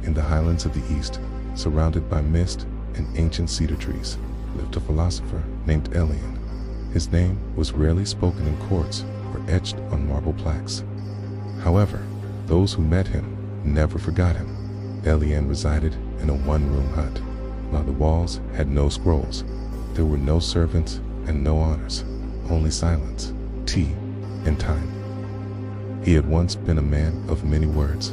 In the highlands of the east, surrounded by mist and ancient cedar trees, lived a philosopher named Elian. His name was rarely spoken in courts or etched on marble plaques. However, those who met him never forgot him. Elian resided in a one-room hut. While the walls had no scrolls, there were no servants and no honors, only silence, tea, and time. He had once been a man of many words.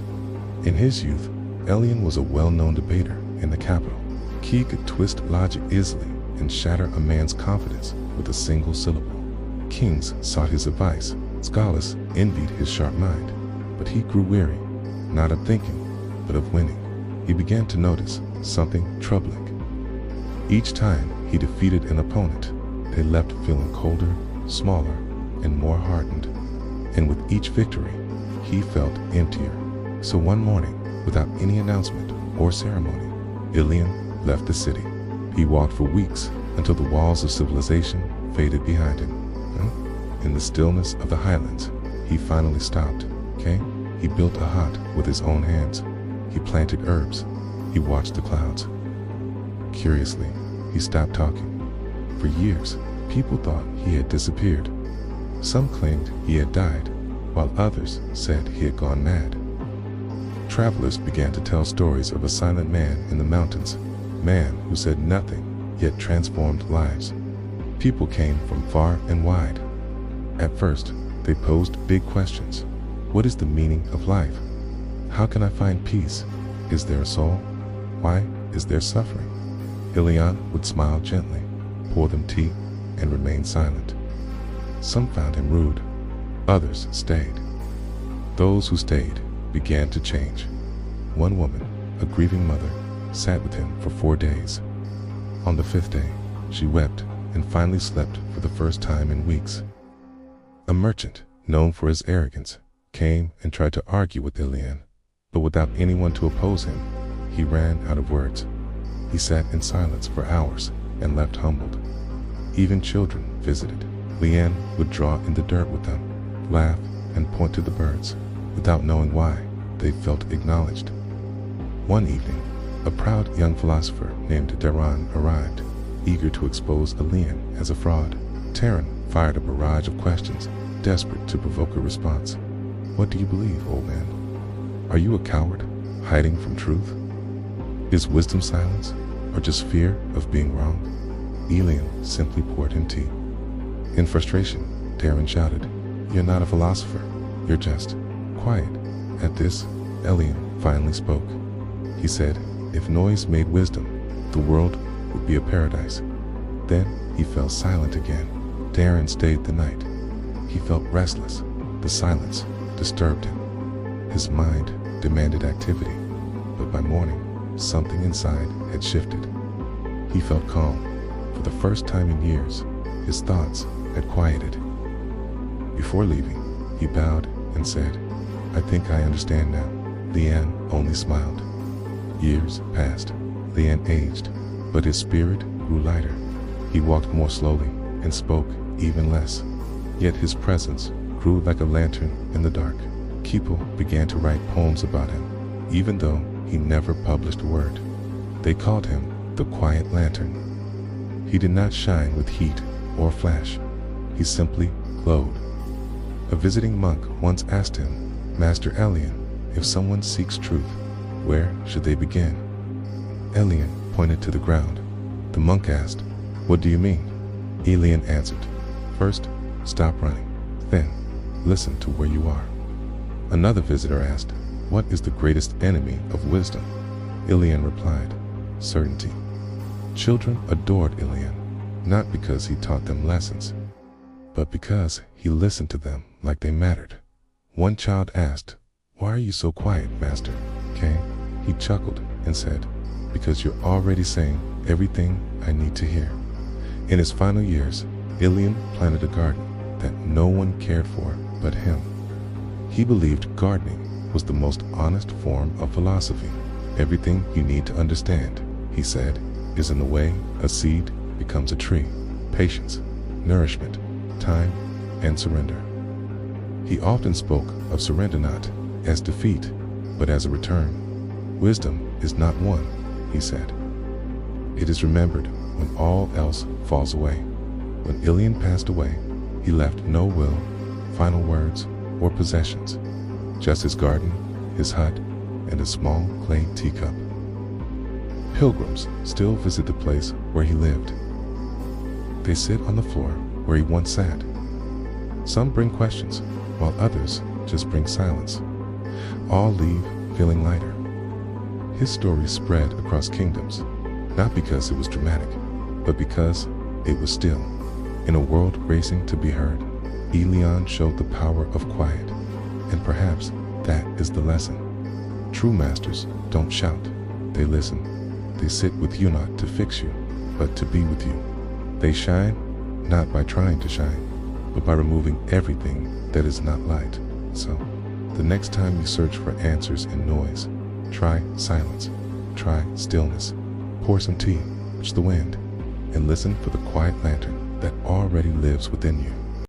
In his youth, Elian was a well-known debater in the capital. He could twist logic easily and shatter a man's confidence with a single syllable. Kings sought his advice, scholars envied his sharp mind, but he grew weary, not of thinking, but of winning. He began to notice something troubling. Each time he defeated an opponent, they left feeling colder, smaller, and more hardened. And with each victory, he felt emptier. So one morning, without any announcement or ceremony, Elian left the city. He walked for weeks until the walls of civilization faded behind him. In the stillness of the highlands, he finally stopped. He built a hut with his own hands. He planted herbs. He watched the clouds. Curiously, he stopped talking. For years, people thought he had disappeared. Some claimed he had died, while others said he had gone mad. Travelers began to tell stories of a silent man in the mountains, man who said nothing, yet transformed lives. People came from far and wide. At first, they posed big questions. What is the meaning of life? How can I find peace? Is there a soul? Why is there suffering? Elian would smile gently, pour them tea, and remain silent. Some found him rude. Others stayed. Those who stayed began to change. One woman, a grieving mother, sat with him for 4 days. On the 5th day, she wept and finally slept for the first time in weeks. A merchant, known for his arrogance, came and tried to argue with Elian, but without anyone to oppose him, he ran out of words. He sat in silence for hours and left humbled. Even children visited. Elian would draw in the dirt with them, laugh, and point to the birds. Without knowing why, they felt acknowledged. One evening, a proud young philosopher named Daran arrived, eager to expose Elian as a fraud. Taran fired a barrage of questions, desperate to provoke a response. What do you believe, old man? Are you a coward, hiding from truth? Is wisdom silence, or just fear of being wrong? Elian simply poured him tea. In frustration, Taran shouted, "You're not a philosopher, you're just quiet." At this, Elian finally spoke. He said, if noise made wisdom, the world would be a paradise. Then he fell silent again. Taran stayed the night. He felt restless. The silence disturbed him. His mind demanded activity, but by morning, something inside had shifted. He felt calm. For the first time in years, his thoughts had quieted. Before leaving, he bowed and said, "I think I understand now." Elian only smiled. Years passed. Elian aged, but his spirit grew lighter. He walked more slowly and spoke even less. Yet his presence grew like a lantern in the dark. People began to write poems about him, even though he never published a word. They called him the Quiet Lantern. He did not shine with heat or flash. He simply glowed. A visiting monk once asked him, "Master Elian, if someone seeks truth, where should they begin?" Elian pointed to the ground. The monk asked, "What do you mean?" Elian answered, "First, stop running. Then, listen to where you are." Another visitor asked, "What is the greatest enemy of wisdom?" Elian replied, "Certainty." Children adored Elian, not because he taught them lessons, but because he listened to them like they mattered. One child asked, "Why are you so quiet, Master?" He chuckled and said, "Because you're already saying everything I need to hear." In his final years, Elian planted a garden that no one cared for but him. He believed gardening was the most honest form of philosophy. Everything you need to understand, he said, is in the way a seed becomes a tree: patience, nourishment, time, and surrender. He often spoke of surrender not as defeat, but as a return. Wisdom is not won, he said. It is remembered when all else falls away. When Elian passed away, he left no will, final words, or possessions, just his garden, his hut, and a small clay teacup. Pilgrims still visit the place where he lived. They sit on the floor where he once sat. Some bring questions, while others just bring silence. All leave feeling lighter. His story spread across kingdoms, not because it was dramatic, but because it was still. In a world racing to be heard, Elian showed the power of quiet, and perhaps that is the lesson. True masters don't shout, they listen. They sit with you not to fix you, but to be with you. They shine, not by trying to shine, but by removing everything that is not light. So, the next time you search for answers in noise, try silence, try stillness, pour some tea, watch the wind, and listen for the quiet lantern that already lives within you.